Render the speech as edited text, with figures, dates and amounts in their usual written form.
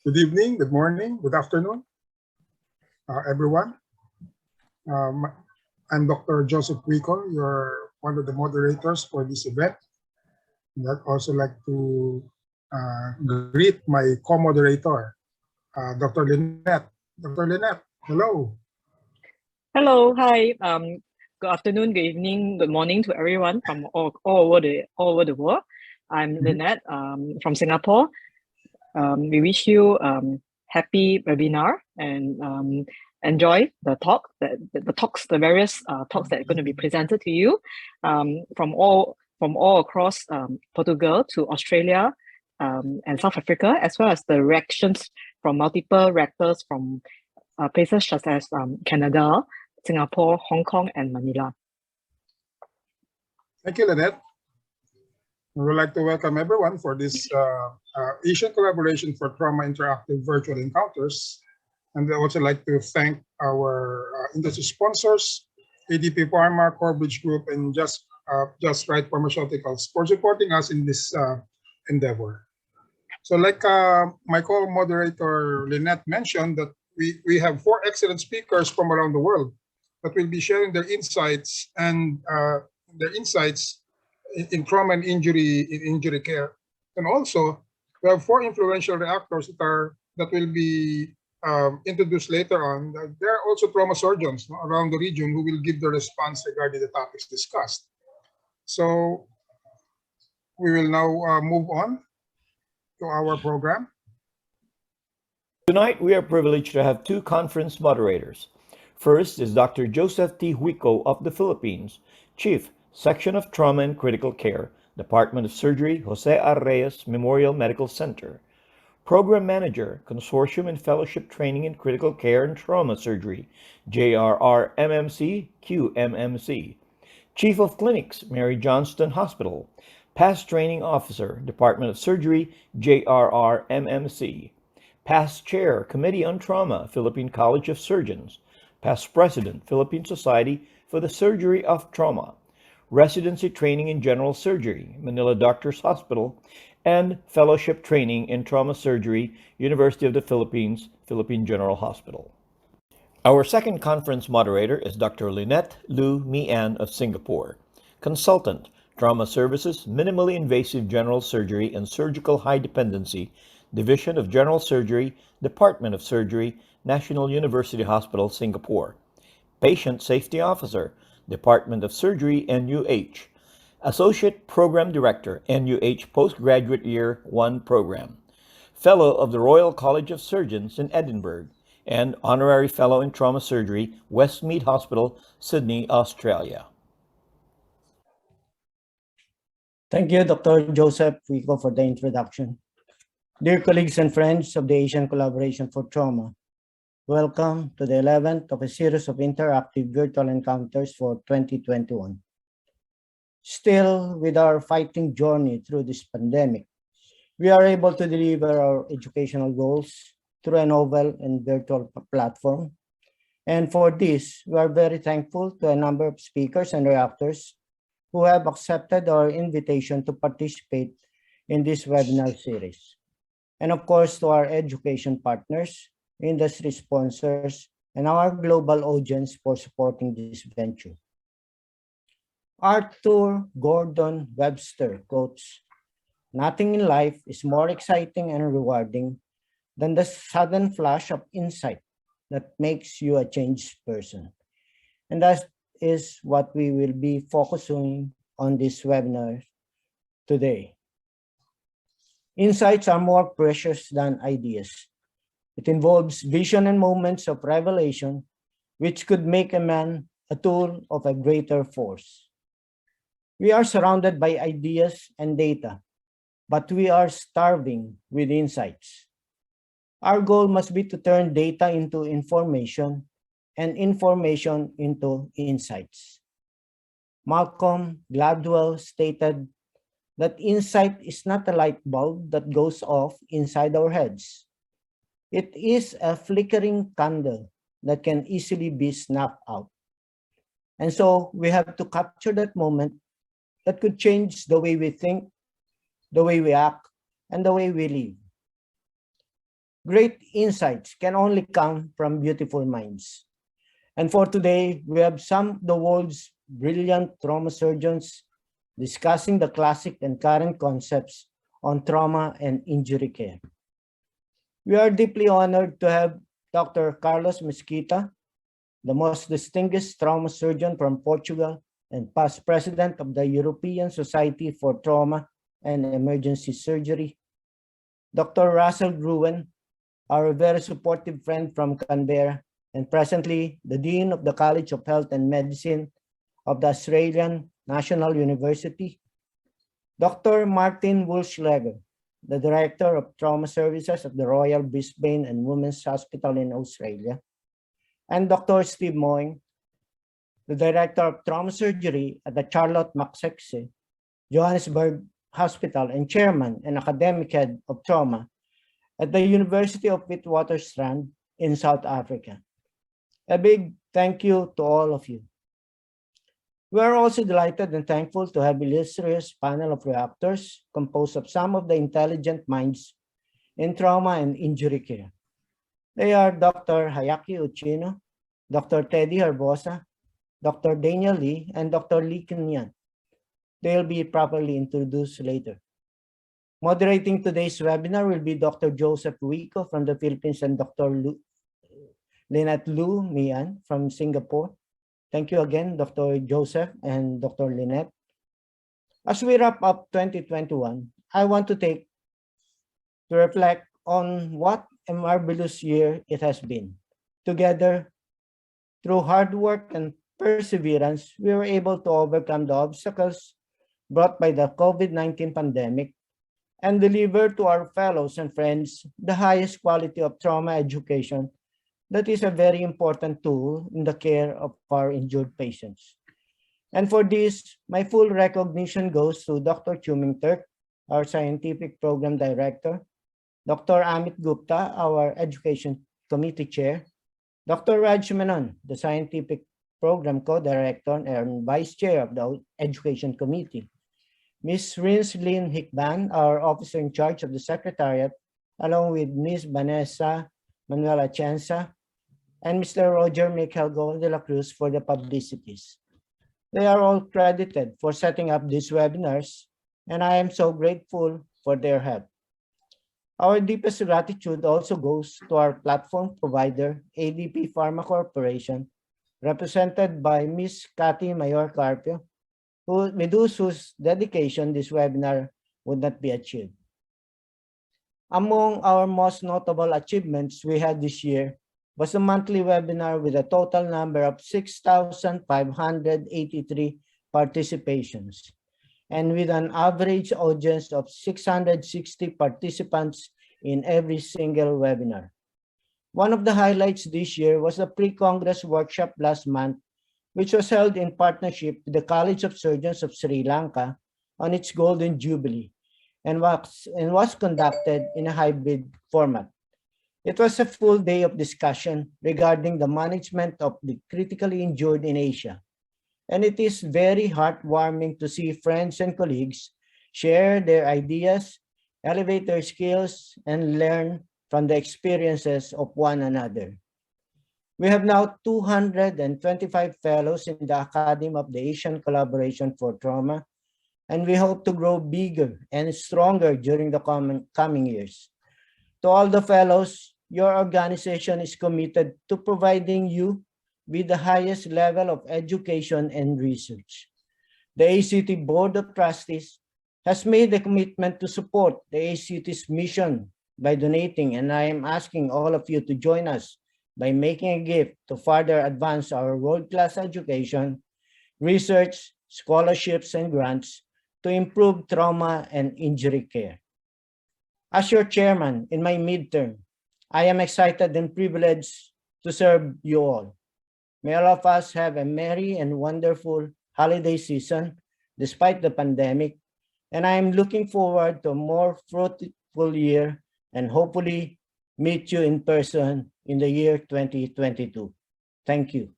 Good evening, good morning, good afternoon, everyone. I'm Dr. Joseph Rico, you're one of the moderators for this event. And I'd also like to greet my co-moderator, Dr. Lynette. Dr. Lynette, hello. Hello, hi. Good afternoon, good evening, good morning to everyone from all over the world. I'm Lynette from Singapore. We wish you happy webinar and enjoy the talk, the various talks that are going to be presented to you from all across Portugal to Australia and South Africa, as well as the reactions from multiple rectors from places such as Canada, Singapore, Hong Kong, and Manila. Thank you, Lynette. We would like to welcome everyone for this Asian Collaboration for Trauma Interactive Virtual Encounters. And I'd also like to thank our industry sponsors, ADP Pharma, Corbridge Group, and Just Right Pharmaceuticals for supporting us in this endeavor. So like my co-moderator Lynette mentioned, that we have 4 excellent speakers from around the world that will be sharing their insights and in trauma and injury care. And also, we have 4 influential reactors that will be introduced later on. There are also trauma surgeons around the region who will give their response regarding the topics discussed. So we will now move on to our program. Tonight, we are privileged to have 2 conference moderators. First is Dr. Joseph T. Huico of the Philippines, Chief, Section of Trauma and Critical Care, Department of Surgery, Jose R. Reyes Memorial Medical Center. Program Manager, Consortium and Fellowship Training in Critical Care and Trauma Surgery, JRR MMC, QMMC. Chief of Clinics, Mary Johnston Hospital. Past Training Officer, Department of Surgery, JRR MMC. Past Chair, Committee on Trauma, Philippine College of Surgeons. Past President, Philippine Society for the Surgery of Trauma. Residency Training in General Surgery, Manila Doctors Hospital, and Fellowship Training in Trauma Surgery, University of the Philippines, Philippine General Hospital. Our second conference moderator is Dr. Lynette Lu Mi-an of Singapore, Consultant, Trauma Services, Minimally Invasive General Surgery and Surgical High Dependency, Division of General Surgery, Department of Surgery, National University Hospital, Singapore. Patient Safety Officer, Department of Surgery, NUH. Associate Program Director, NUH Postgraduate Year 1 Program. Fellow of the Royal College of Surgeons in Edinburgh, and Honorary Fellow in Trauma Surgery, Westmead Hospital, Sydney, Australia. Thank you, Dr. Joseph Rico, for the introduction. Dear colleagues and friends of the Asian Collaboration for Trauma, welcome to the 11th of a series of interactive virtual encounters for 2021. Still, with our fighting journey through this pandemic, we are able to deliver our educational goals through a novel and virtual platform. And for this, we are very thankful to a number of speakers and reactors who have accepted our invitation to participate in this webinar series. And of course, to our education partners, industry sponsors, and our global audience for supporting this venture. Arthur Gordon Webster quotes, "Nothing in life is more exciting and rewarding than the sudden flash of insight that makes you a changed person." And that is what we will be focusing on this webinar today. Insights are more precious than ideas. It involves vision and moments of revelation, which could make a man a tool of a greater force. We are surrounded by ideas and data, but we are starving with insights. Our goal must be to turn data into information and information into insights. Malcolm Gladwell stated that insight is not a light bulb that goes off inside our heads. It is a flickering candle that can easily be snuffed out. And so we have to capture that moment that could change the way we think, the way we act, and the way we live. Great insights can only come from beautiful minds. And for today, we have some of the world's brilliant trauma surgeons discussing the classic and current concepts on trauma and injury care. We are deeply honored to have Dr. Carlos Mesquita, the most distinguished trauma surgeon from Portugal and past president of the European Society for Trauma and Emergency Surgery. Dr. Russell Gruen, our very supportive friend from Canberra, and presently the Dean of the College of Health and Medicine of the Australian National University. Dr. Martin Woolschlager, the Director of Trauma Services at the Royal Brisbane and Women's Hospital in Australia. And Dr. Steve Moing, the Director of Trauma Surgery at the Charlotte Maxxe, Johannesburg Hospital and Chairman and Academic Head of Trauma at the University of Witwatersrand in South Africa. A big thank you to all of you. We are also delighted and thankful to have an illustrious panel of reactors composed of some of the intelligent minds in trauma and injury care. They are Dr. Hayaki Uchino, Dr. Teddy Herbosa, Dr. Daniel Lee, and Dr. Lee Kenyan. They'll be properly introduced later. Moderating today's webinar will be Dr. Joseph Rico from the Philippines and Dr. Lynette Lu Mian from Singapore. Thank you again, Dr. Joseph and Dr. Lynette. As we wrap up 2021, I want to reflect on what a marvelous year it has been. Together, through hard work and perseverance, we were able to overcome the obstacles brought by the COVID-19 pandemic and deliver to our fellows and friends the highest quality of trauma education that is a very important tool in the care of our injured patients. And for this, my full recognition goes to Dr. Chuming Turk, our Scientific Program Director, Dr. Amit Gupta, our Education Committee Chair, Dr. Raj Menon, the Scientific Program Co-Director and Vice Chair of the Education Committee, Ms. Rins Lynn Hickban, our Officer in Charge of the Secretariat, along with Ms. Vanessa Manuela Chanza, and Mr. Roger Michelgo de la Cruz for the publicities. They are all credited for setting up these webinars, and I am so grateful for their help. Our deepest gratitude also goes to our platform provider, ADP Pharma Corporation, represented by Ms. Cathy Mayor Carpio, with whose dedication this webinar would not be achieved. Among our most notable achievements we had this year was a monthly webinar with a total number of 6,583 participations, and with an average audience of 660 participants in every single webinar. One of the highlights this year was a pre-Congress workshop last month, which was held in partnership with the College of Surgeons of Sri Lanka on its Golden Jubilee, and was conducted in a hybrid format. It was a full day of discussion regarding the management of the critically injured in Asia. And it is very heartwarming to see friends and colleagues share their ideas, elevate their skills, and learn from the experiences of one another. We have now 225 fellows in the Academy of the Asian Collaboration for Trauma, and we hope to grow bigger and stronger during the coming years. To all the fellows, your organization is committed to providing you with the highest level of education and research. The ACT Board of Trustees has made a commitment to support the ACT's mission by donating, and I am asking all of you to join us by making a gift to further advance our world-class education, research, scholarships, and grants to improve trauma and injury care. As your chairman in my midterm, I am excited and privileged to serve you all. May all of us have a merry and wonderful holiday season despite the pandemic, and I am looking forward to a more fruitful year and hopefully meet you in person in the year 2022. Thank you.